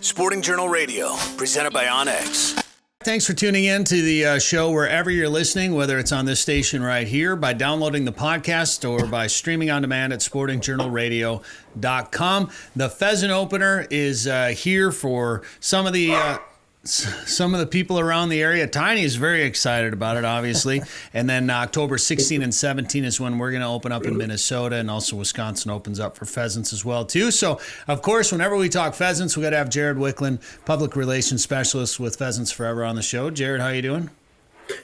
Sporting Journal Radio, presented by Onyx. Thanks for tuning in to the show wherever you're listening, whether it's on this station right here, by downloading the podcast, or by streaming on demand at sportingjournalradio.com. The Pheasant opener is here for some of the people around the area. Tiny is very excited about it, obviously. And then October 16 and 17 is when we're going to open up in Minnesota, and also Wisconsin opens up for pheasants as well, too. So, of course, whenever we talk pheasants, we got to have Jared Wiklund, public relations specialist with Pheasants Forever, on the show. Jared, how you doing?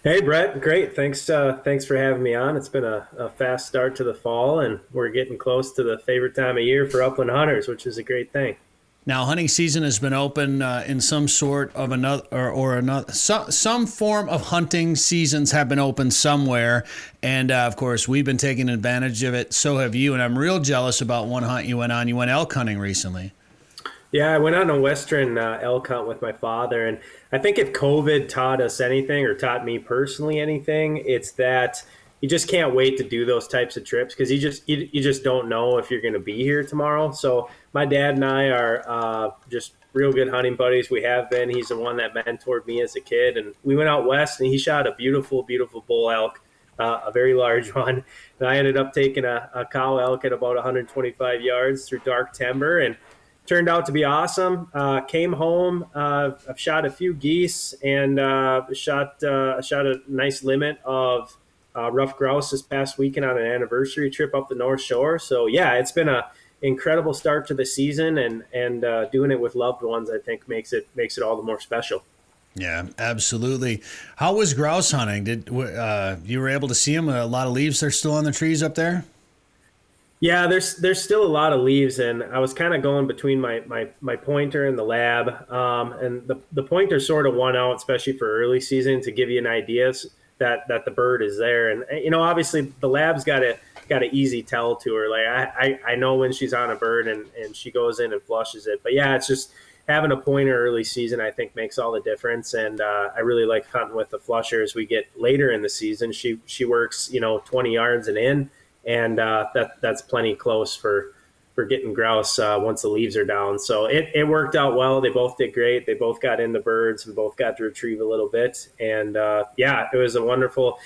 Hey, Brett. Great. Thanks for having me on. It's been a fast start to the fall, and we're getting close to the favorite time of year for upland hunters, which is a great thing. Now, hunting season has been open in some sort of another or another. Some form of hunting seasons have been open somewhere, and of course, we've been taking advantage of it. So have you, and I'm real jealous about one hunt you went on. You went elk hunting recently. Yeah, I went on a western elk hunt with my father, and I think if COVID taught us anything, or taught me personally anything, it's that you just can't wait to do those types of trips, because you just don't know if you're going to be here tomorrow. So my dad and I are just real good hunting buddies. We have been. He's the one that mentored me as a kid, and we went out west, and he shot a beautiful, beautiful bull elk, a very large one. And I ended up taking a cow elk at about 125 yards through dark timber, and turned out to be awesome. Came home. I've shot a few geese, and shot a nice limit of rough grouse this past weekend on an anniversary trip up the North Shore. So yeah, it's been a incredible start to the season, and doing it with loved ones, I think makes it all the more special. Yeah, absolutely. How was grouse hunting? Did you were able to see them? A lot of leaves are still on the trees up there? Yeah, there's still a lot of leaves, and I was kind of going between my pointer and the lab, and the pointer sort of won out, especially for early season, to give you an idea that the bird is there. And obviously the lab's got an easy tell to her. Like I know when she's on a bird, and she goes in and flushes it. But yeah, it's just having a pointer early season, I think, makes all the difference. And I really like hunting with the flusher as we get later in the season. She works 20 yards and in, and that's plenty close for getting grouse once the leaves are down. So it worked out well. They both did great. They both got in the birds and both got to retrieve a little bit. And yeah, it was a wonderful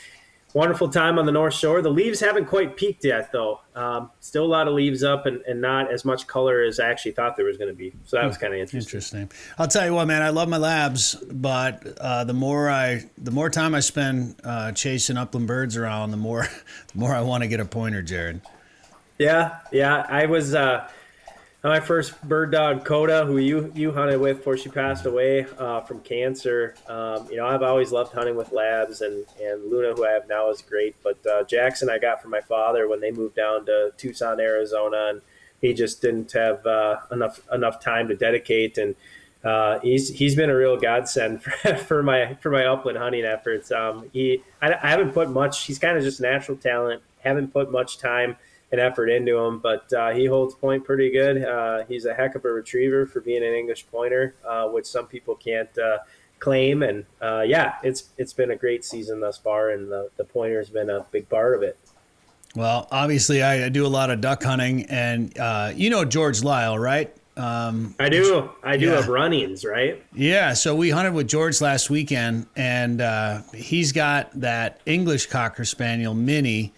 time on the North Shore. The leaves haven't quite peaked yet, though. Still a lot of leaves up, and not as much color as I actually thought there was going to be. So that was kind of interesting. I'll tell you what, man, I love my labs, but the more time I spend chasing upland birds around, the more I want to get a pointer, Jared. Yeah. I was my first bird dog, Dakota, who you hunted with before she passed away from cancer. I've always loved hunting with labs, and Luna, who I have now, is great. But Jackson I got from my father when they moved down to Tucson, Arizona, and he just didn't have enough time to dedicate. And he's been a real godsend for my upland hunting efforts. I haven't put much. He's kind of just natural talent. Haven't put much time and effort into him, but he holds point pretty good. He's a heck of a retriever for being an English pointer, which some people can't claim. And it's been a great season thus far, and the pointer has been a big part of it. Well, obviously I do a lot of duck hunting, and George Lyle, right? I do have run-ins, right? Yeah, so we hunted with George last weekend, and he's got that English Cocker Spaniel Mini,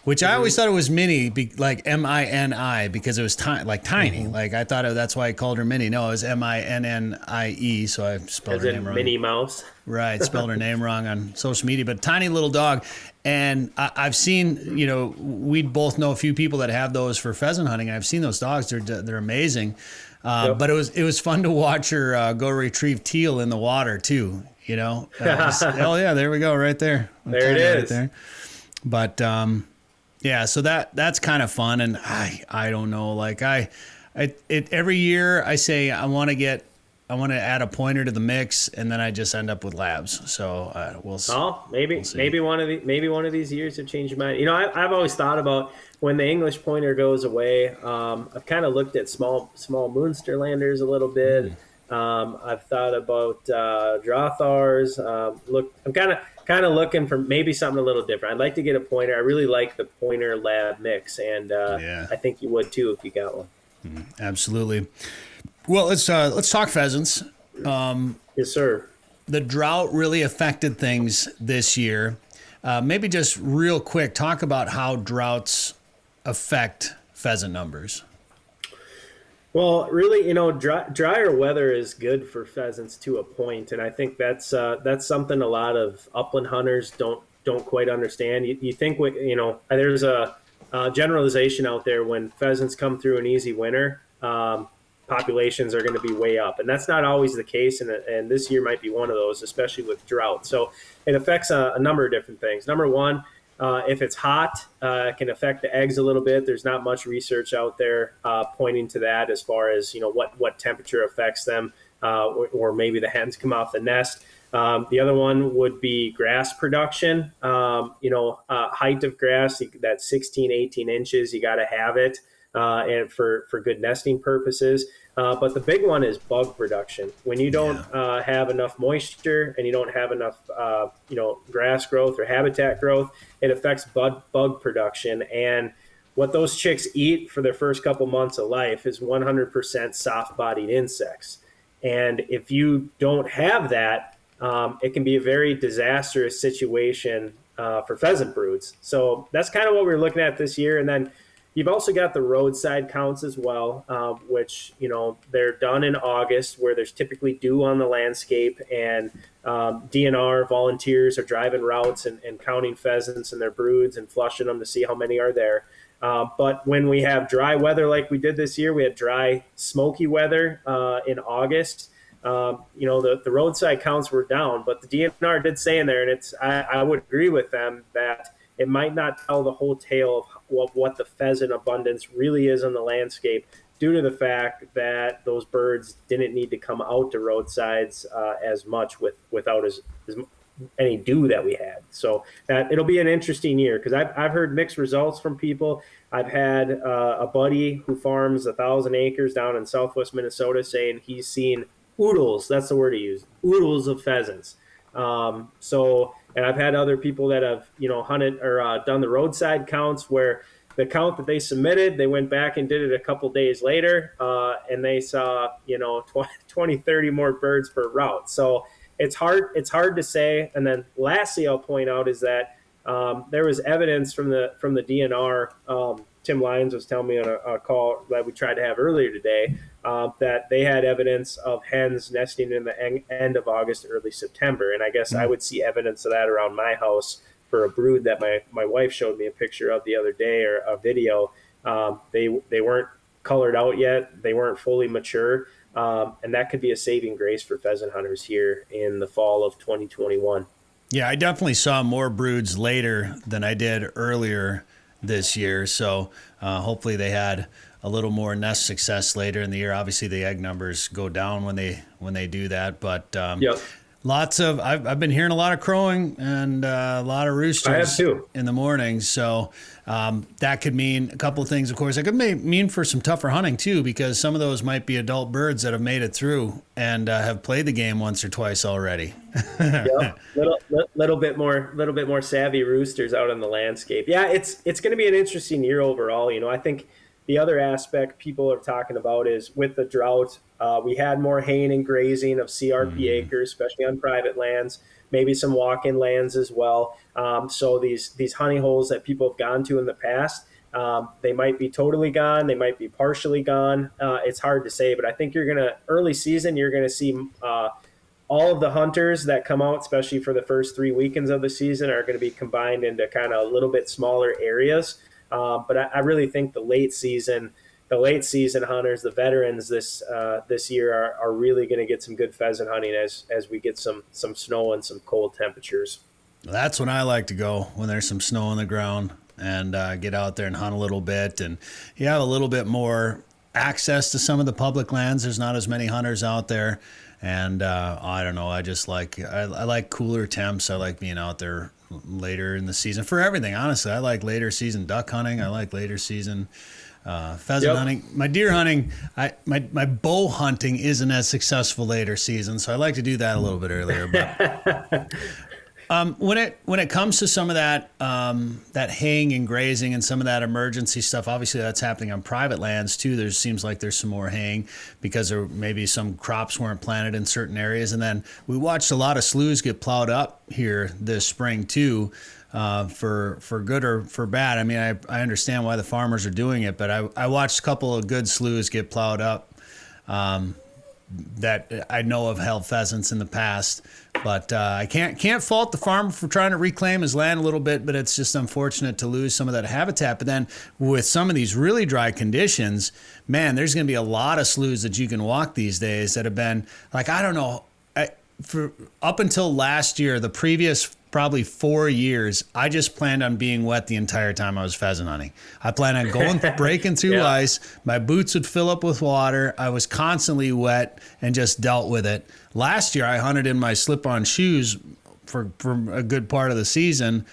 which I always thought it was Mini, like M-I-N-I, because it was tiny. Mm-hmm. Like I thought that's why I called her Mini. No, it was M-I-N-N-I-E, so I spelled her name wrong. Minnie Mouse. Right, spelled her name wrong on social media, but tiny little dog. And I've seen, we both know a few people that have those for pheasant hunting, and I've seen those dogs. They're amazing. Yep. But it was fun to watch her go retrieve teal in the water too. Oh yeah, there we go, right there. There it is. Right there. But yeah, so that's kind of fun, and I don't know, like every year I say I want to add a pointer to the mix, and then I just end up with labs. So we'll see. Oh, maybe one of these years have changed your mind. I've always thought about when the English pointer goes away. I've kind of looked at small Moonsterlanders a little bit. I've thought about Droughts. I'm kind of looking for maybe something a little different. I'd like to get a pointer. I really like the pointer lab mix, and I think you would too if you got one. Absolutely. Well, let's talk pheasants. Yes, sir. The drought really affected things this year. Maybe just real quick, talk about how droughts affect pheasant numbers. Well, really, drier weather is good for pheasants to a point, and I think that's something a lot of upland hunters don't quite understand. You think there's a generalization out there when pheasants come through an easy winter, populations are going to be way up, and that's not always the case. And this year might be one of those, especially with drought. So it affects a number of different things. Number one, if it's hot, it can affect the eggs a little bit. There's not much research out there pointing to that as far as what temperature affects them, or maybe the hens come off the nest. The other one would be grass production. Height of grass, that's 16, 18 inches. You got to have it, and for good nesting purposes. But the big one is bug production. When you don't have enough moisture and you don't have enough, grass growth or habitat growth, it affects bug production. And what those chicks eat for their first couple months of life is 100% soft-bodied insects. And if you don't have that, it can be a very disastrous situation for pheasant broods. So that's kind of what we're looking at this year. And then you've also got the roadside counts as well, which, they're done in August, where there's typically dew on the landscape, and DNR volunteers are driving routes and counting pheasants and their broods and flushing them to see how many are there. But when we have dry weather like we did this year, we had dry, smoky weather in August. The roadside counts were down, but the DNR did say in there, and I would agree with them, that it might not tell the whole tale of what the pheasant abundance really is on the landscape, due to the fact that those birds didn't need to come out to roadsides as much without as any dew that we had. So that it'll be an interesting year, because I've heard mixed results from people. I've had a buddy who farms 1,000 acres down in Southwest Minnesota saying he's seen oodles. That's the word he used. Oodles of pheasants. And I've had other people that have, hunted or done the roadside counts, where the count that they submitted, they went back and did it a couple days later, and they saw, 20, 30 more birds per route. So it's hard to say. And then lastly, I'll point out is that there was evidence from the DNR. Tim Lyons was telling me on a call that we tried to have earlier today, that they had evidence of hens nesting in the end of August, early September. And I guess I would see evidence of that around my house for a brood that my wife showed me a picture of the other day, or a video. They weren't colored out yet. They weren't fully mature. And that could be a saving grace for pheasant hunters here in the fall of 2021. Yeah, I definitely saw more broods later than I did earlier this year. So hopefully they had a little more nest success later in the year. Obviously the egg numbers go down when they do that, but lots of, I've been hearing a lot of crowing and a lot of roosters in the morning. So that could mean a couple of things. Of course, it could mean for some tougher hunting too, because some of those might be adult birds that have made it through and have played the game once or twice already. Little bit more savvy roosters out on the landscape. Yeah, it's going to be an interesting year overall. I think the other aspect people are talking about is with the drought, we had more haying and grazing of CRP acres, especially on private lands, maybe some walk-in lands as well. So these honey holes that people have gone to in the past, they might be totally gone. They might be partially gone. It's hard to say, but I think early season, you're going to see all of the hunters that come out, especially for the first 3 weekends of the season, are going to be combined into kind of a little bit smaller areas. But I really think the late season hunters, the veterans this year are really going to get some good pheasant hunting as we get some snow and some cold temperatures. That's when I like to go, when there's some snow on the ground, and get out there and hunt a little bit. And you have a little bit more access to some of the public lands. There's not as many hunters out there. And I don't know, I just I like cooler temps. I like being out there later in the season for everything. Honestly, I like later season duck hunting. I like later season pheasant hunting. My deer hunting, my bow hunting isn't as successful later season, so I like to do that a little bit earlier. But When it comes to some of that that haying and grazing and some of that emergency stuff, obviously that's happening on private lands too. There seems like there's some more haying because there maybe some crops weren't planted in certain areas, and then we watched a lot of sloughs get plowed up here this spring too, for good or for bad. I mean, I understand why the farmers are doing it, but I watched a couple of good sloughs get plowed up. That I know have held pheasants in the past, but I can't fault the farmer for trying to reclaim his land a little bit, but it's just unfortunate to lose some of that habitat. But then with some of these really dry conditions, man, there's going to be a lot of sloughs that you can walk these days that have been like, I don't know, for up until last year, the previous probably 4 years, I just planned on being wet the entire time I was pheasant hunting. I planned on going, breaking through ice. My boots would fill up with water. I was constantly wet and just dealt with it. Last year, I hunted in my slip-on shoes for a good part of the season,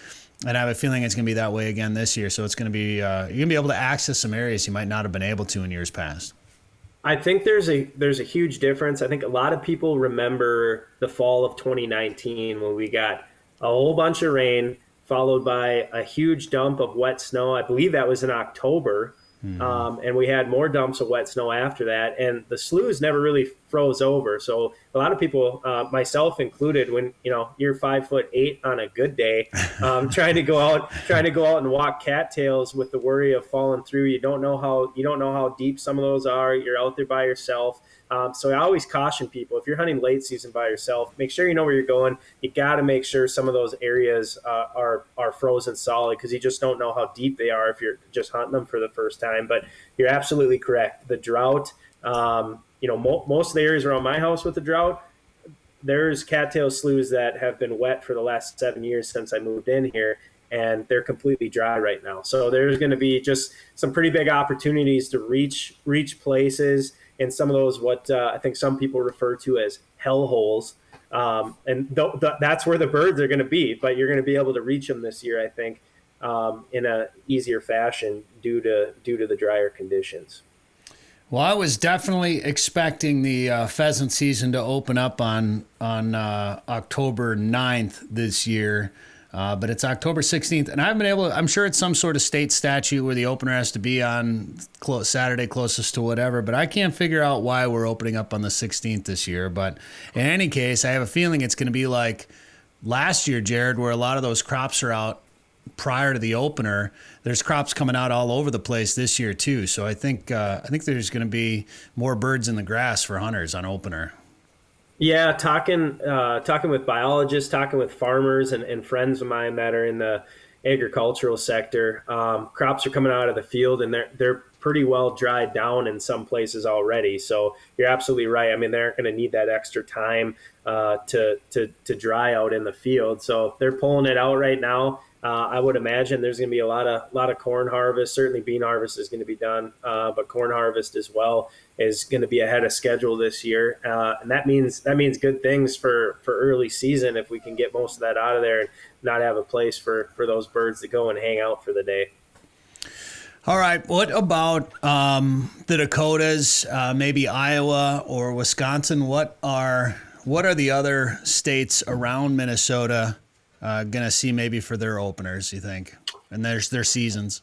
and I have a feeling it's going to be that way again this year. So it's going to be you're going to be able to access some areas you might not have been able to in years past. I think there's a huge difference. I think a lot of people remember the fall of 2019 when we got a whole bunch of rain followed by a huge dump of wet snow. I believe that was in October. And we had more dumps of wet snow after that. And the sloughs never really froze over. So a lot of people, myself included, when, you're 5'8" on a good day, trying to go out and walk cattails with the worry of falling through. You don't know how deep some of those are. You're out there by yourself. So I always caution people, if you're hunting late season by yourself, make sure you know where you're going. You got to make sure some of those areas are frozen solid, because you just don't know how deep they are if you're just hunting them for the first time. But you're absolutely correct. The drought, most of the areas around my house with the drought, there's cattail sloughs that have been wet for the last 7 years since I moved in here, and they're completely dry right now. So there's going to be just some pretty big opportunities to reach places in some of those, what I think some people refer to as hell holes. And that's where the birds are going to be, but you're going to be able to reach them this year, I think, in a easier fashion due to the drier conditions. Well, I was definitely expecting the pheasant season to open up on October 9th this year. But it's October 16th, and I haven't been able to, I'm sure it's some sort of state statute where the opener has to be on Saturday closest to whatever, but I can't figure out why we're opening up on the 16th this year. But in any case, I have a feeling it's going to be like last year, Jared, where a lot of those crops are out prior to the opener. There's crops coming out all over the place this year too. So I think there's going to be more birds in the grass for hunters on opener. Yeah, talking with biologists, talking with farmers and friends of mine that are in the agricultural sector, crops are coming out of the field, and they're pretty well dried down in some places already. So you're absolutely right. I mean, they're going to need that extra time to dry out in the field. So they're pulling it out right now. I would imagine there's going to be a lot of corn harvest. Certainly bean harvest is going to be done, but corn harvest as well is going to be ahead of schedule this year. And that means good things for early season if we can get most of that out of there and not have a place for those birds to go and hang out for the day. All right. What about the Dakotas, maybe Iowa or Wisconsin? What are the other states around Minnesota going to see maybe for their openers, you think? And their seasons?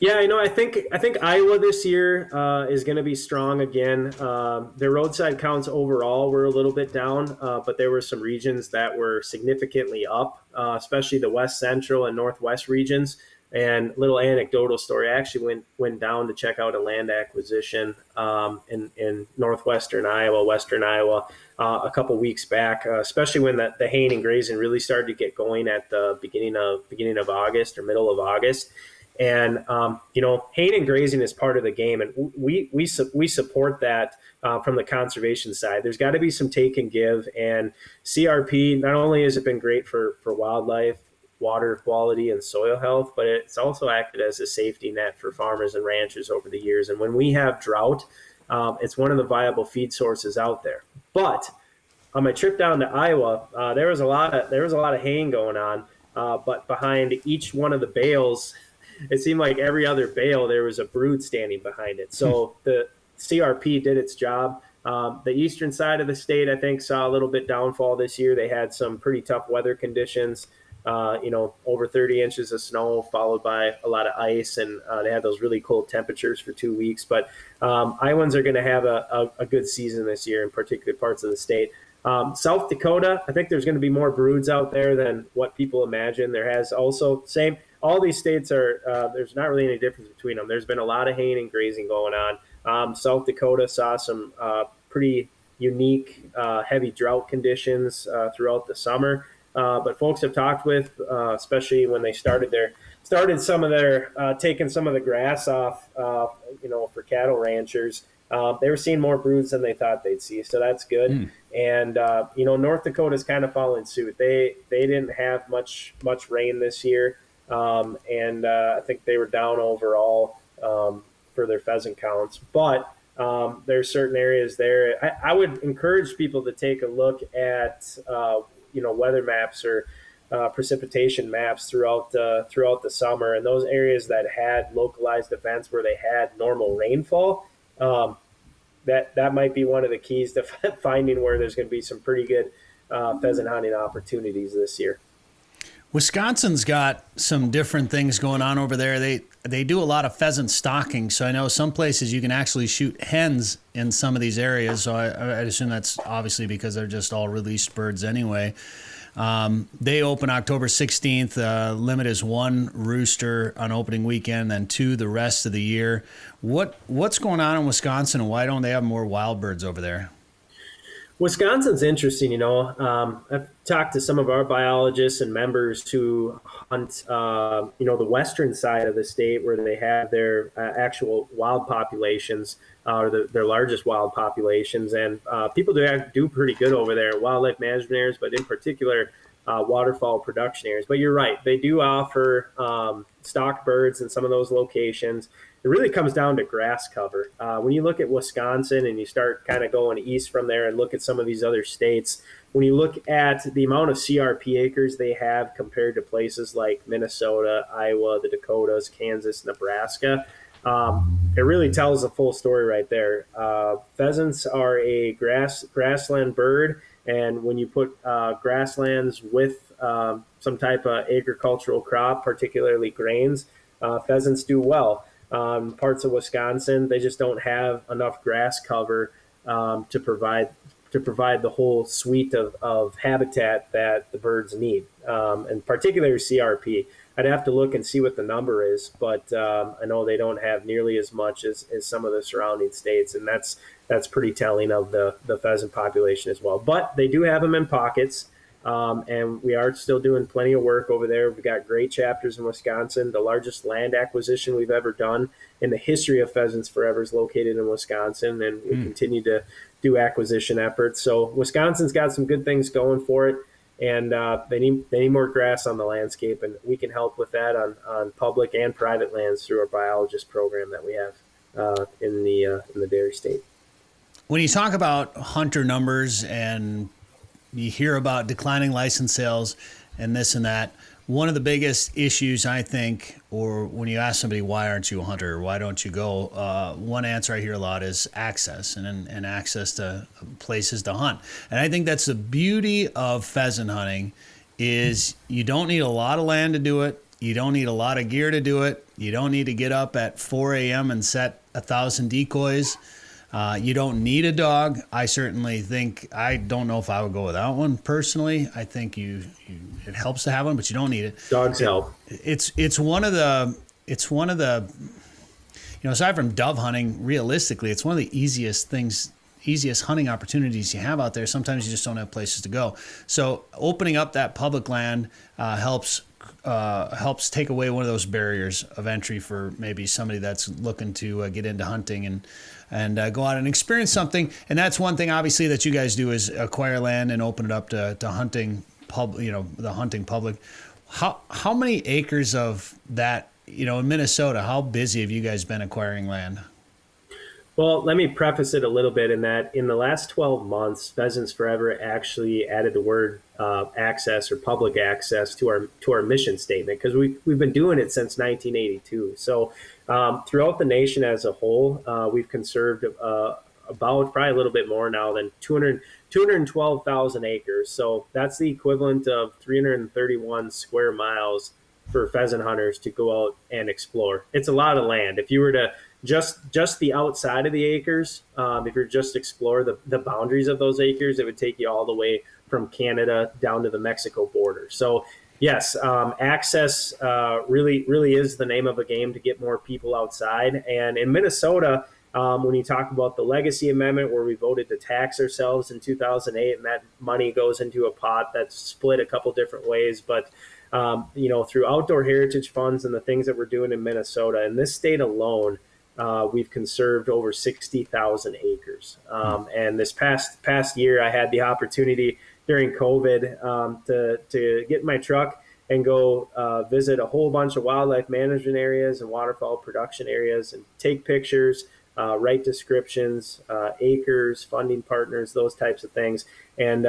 Yeah, I think Iowa this year is going to be strong again. Their roadside counts overall were a little bit down, but there were some regions that were significantly up, especially the West Central and Northwest regions. And little anecdotal story, I actually went down to check out a land acquisition in northwestern Iowa, western Iowa, a couple weeks back, especially when the haying and grazing really started to get going at the beginning of August or middle of August. And haying and grazing is part of the game, and we support that from the conservation side. There's got to be some take and give, and CRP, not only has it been great for wildlife, water quality, and soil health, but it's also acted as a safety net for farmers and ranchers over the years. And when we have drought, it's one of the viable feed sources out there. But on my trip down to Iowa, there was a lot of haying going on, but behind each one of the bales, it seemed like every other bale there was a brood standing behind it. So the CRP did its job. The eastern side of the state, I think, saw a little bit downfall this year. They had some pretty tough weather conditions, over 30 inches of snow, followed by a lot of ice, and they had those really cold temperatures for 2 weeks. But Iowans are going to have a good season this year in particular parts of the state. South Dakota, I think there's going to be more broods out there than what people imagine. There has also all these states there's not really any difference between them. There's been a lot of haying and grazing going on. South Dakota saw some pretty unique heavy drought conditions throughout the summer. But folks have talked with, especially when they started some of their taking some of the grass off, for cattle ranchers. They were seeing more broods than they thought they'd see, so that's good. And North Dakota's kind of following suit. They didn't have much rain this year, and I think they were down overall for their pheasant counts. But there's certain areas there. I would encourage people to take a look at weather maps or precipitation maps throughout the summer, and those areas that had localized events where they had normal rainfall. That might be one of the keys to finding where there's going to be some pretty good pheasant hunting opportunities this year. Wisconsin's got some different things going on over there. They do a lot of pheasant stocking, so I know some places you can actually shoot hens in some of these areas. So I assume that's obviously because they're just all released birds anyway. They open October 16th. Limit is 1 rooster on opening weekend, then 2 the rest of the year. What's going on in Wisconsin, and why don't they have more wild birds over there? Wisconsin's interesting. I've talked to some of our biologists and members who hunt, the western side of the state where they have their actual wild populations, or their largest wild populations. And people do pretty good over there, wildlife management areas, but in particular, waterfowl production areas. But you're right, they do offer stock birds in some of those locations. It really comes down to grass cover. When you look at Wisconsin and you start kind of going east from there and look at some of these other states, when you look at the amount of CRP acres they have compared to places like Minnesota, Iowa, the Dakotas, Kansas, Nebraska, it really tells the full story right there. Pheasants are a grassland bird, and when you put grasslands with some type of agricultural crop, particularly grains, pheasants do well. Parts of Wisconsin, they just don't have enough grass cover to provide the whole suite of habitat that the birds need, and particularly CRP. I'd have to look and see what the number is, but I know they don't have nearly as much as some of the surrounding states, and that's pretty telling of the pheasant population as well. But they do have them in pockets. And we are still doing plenty of work over there. We've got great chapters in Wisconsin. The largest land acquisition we've ever done in the history of Pheasants Forever is located in Wisconsin, and we continue to do acquisition efforts. So Wisconsin's got some good things going for it, and they need more grass on the landscape, and we can help with that on public and private lands through our biologist program that we have in the dairy state. When you talk about hunter numbers and you hear about declining license sales and this and that, one of the biggest issues, I think, or when you ask somebody, why aren't you a hunter, or why don't you go, one answer I hear a lot is access and access to places to hunt. And I think that's the beauty of pheasant hunting is you don't need a lot of land to do it. You don't need a lot of gear to do it. You don't need to get up at 4 a.m. and set 1,000 decoys. You don't need a dog. I certainly think, I don't know if I would go without one personally. I think it helps to have one, but you don't need it. Dogs help. It's one of the, aside from dove hunting, realistically, it's one of the easiest hunting opportunities you have out there. Sometimes you just don't have places to go. So opening up that public land helps take away one of those barriers of entry for maybe somebody that's looking to get into hunting and go out and experience something. And that's one thing, obviously, that you guys do is acquire land and open it up to hunting, the hunting public. How many acres of that, in Minnesota, how busy have you guys been acquiring land? Well, let me preface it a little bit in that in the last 12 months, Pheasants Forever actually added the word access or public access to our mission statement, because we've been doing it since 1982. So throughout the nation as a whole, we've conserved about probably a little bit more now than 212,000 acres. So that's the equivalent of 331 square miles for pheasant hunters to go out and explore. It's a lot of land. If you were to just the outside of the acres, if you're just explore the boundaries of those acres, it would take you all the way from Canada down to the Mexico border. So yes, access really is the name of a game to get more people outside. And in Minnesota, when you talk about the Legacy Amendment, where we voted to tax ourselves in 2008, and that money goes into a pot that's split a couple different ways, but through outdoor heritage funds and the things that we're doing in Minnesota, in this state alone, we've conserved over 60,000 acres. And this past year, I had the opportunity during COVID to get in my truck and go visit a whole bunch of wildlife management areas and waterfowl production areas and take pictures, write descriptions, acres, funding partners, those types of things. And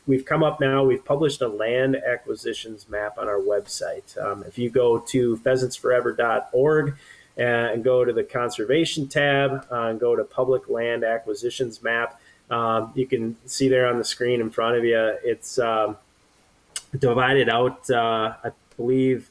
we've come up now, we've published a land acquisitions map on our website. If you go to pheasantsforever.org and go to the conservation tab and go to public land acquisitions map, you can see there on the screen in front of you, it's divided out, I believe,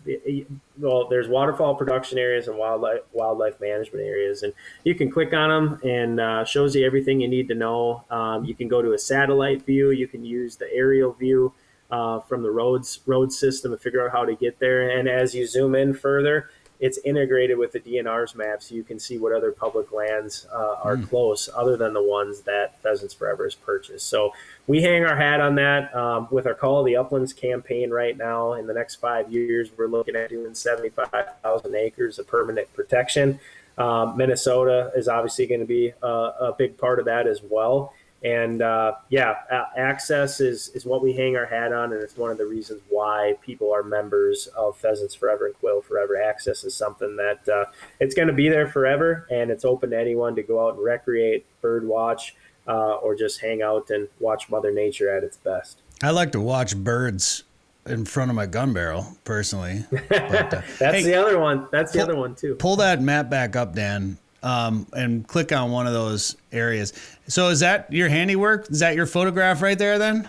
there's waterfowl production areas and wildlife management areas, and you can click on them and shows you everything you need to know. You can go to a satellite view. You can use the aerial view from the road system to figure out how to get there. And as you zoom in further, it's integrated with the DNR's map, so you can see what other public lands are close other than the ones that Pheasants Forever has purchased. So we hang our hat on that with our Call of the Uplands campaign right now. In the next 5 years, we're looking at doing 75,000 acres of permanent protection. Minnesota is obviously going to be a big part of that as well. And access is what we hang our hat on, and it's one of the reasons why people are members of Pheasants Forever and Quail Forever. Access is something that it's going to be there forever, and it's open to anyone to go out and recreate, bird watch, or just hang out and watch Mother Nature at its best. I like to watch birds in front of my gun barrel, personally. But, That's the other one. That's the other one, too. Pull that map back up, Dan. And click on one of those areas. So is that your handiwork? Is that your photograph right there then?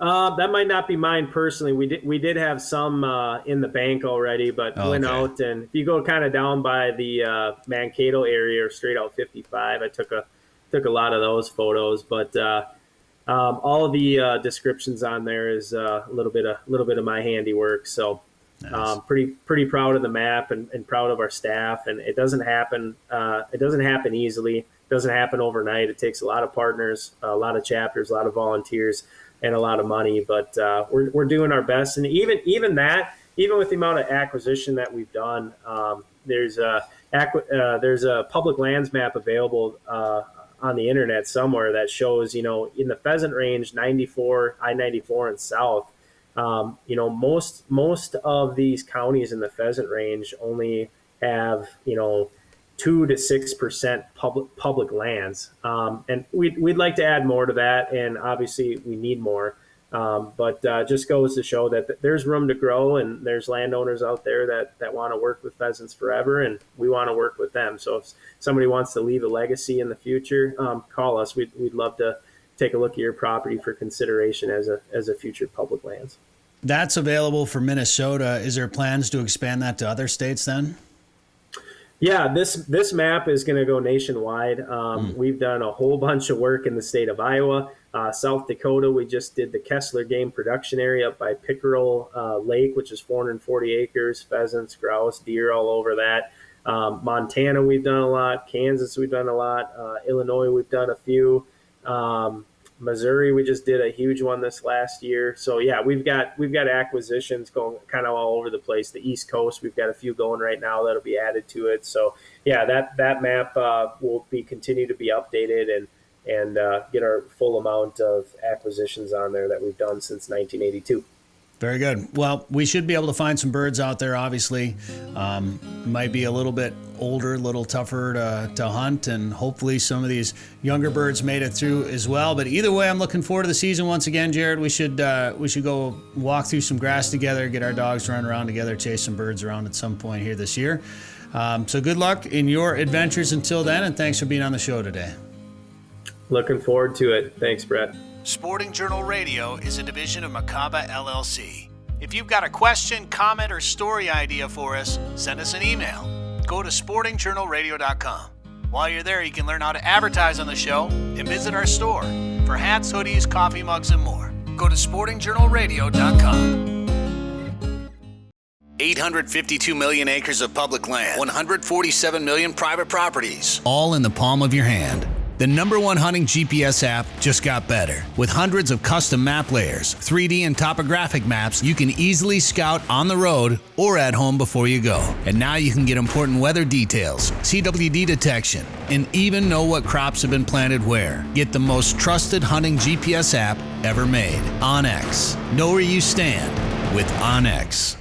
That might not be mine personally. We did have some in the bank already, but went out, and if you go kind of down by the Mankato area or straight out 55, I took a lot of those photos. But all of the descriptions on there is a little bit of my handiwork. So. Nice. Pretty proud of the map and proud of our staff, and it doesn't happen easily. It doesn't happen overnight. It takes a lot of partners, a lot of chapters, a lot of volunteers, and a lot of money. But we're doing our best, and even with the amount of acquisition that we've done, there's a public lands map available on the internet somewhere that shows, in the pheasant range, 94 I-94 and south. Most of these counties in the pheasant range only have 2 to 6% public lands, and we'd like to add more to that, and obviously we need more. But just goes to show that there's room to grow, and there's landowners out there that want to work with Pheasants Forever, and we want to work with them. So if somebody wants to leave a legacy in the future, call us. We'd love to take a look at your property for consideration as a future public lands. That's available for Minnesota. Is there plans to expand that to other states then? Yeah, this map is going to go nationwide. We've done a whole bunch of work in the state of Iowa, South Dakota. We just did the Kessler Game Production Area up by Pickerel Lake, which is 440 acres, pheasants, grouse, deer all over that. Montana, we've done a lot. Kansas, we've done a lot. Illinois, we've done a few. Missouri, we just did a huge one this last year. So yeah, we've got acquisitions going kind of all over the place. The East Coast, we've got a few going right now that'll be added to it. So yeah, that map will continue to be updated and get our full amount of acquisitions on there that we've done since 1982. Very good. Well, we should be able to find some birds out there, obviously. Might be a little bit older, a little tougher to hunt, and hopefully some of these younger birds made it through as well. But either way, I'm looking forward to the season once again, Jared. We should go walk through some grass together, get our dogs running around together, chase some birds around at some point here this year. So good luck in your adventures until then, and thanks for being on the show today. Looking forward to it. Thanks, Brett. Sporting Journal Radio is a division of Macaba LLC. If you've got a question, comment, or story idea for us, send us an email. Go to sportingjournalradio.com. While you're there, you can learn how to advertise on the show and visit our store for hats, hoodies, coffee mugs, and more. Go to sportingjournalradio.com. 852 million acres of public land, 147 million private properties, all in the palm of your hand. The #1 hunting GPS app just got better. With hundreds of custom map layers, 3D and topographic maps, you can easily scout on the road or at home before you go. And now you can get important weather details, CWD detection, and even know what crops have been planted where. Get the most trusted hunting GPS app ever made. OnX. Know where you stand with OnX.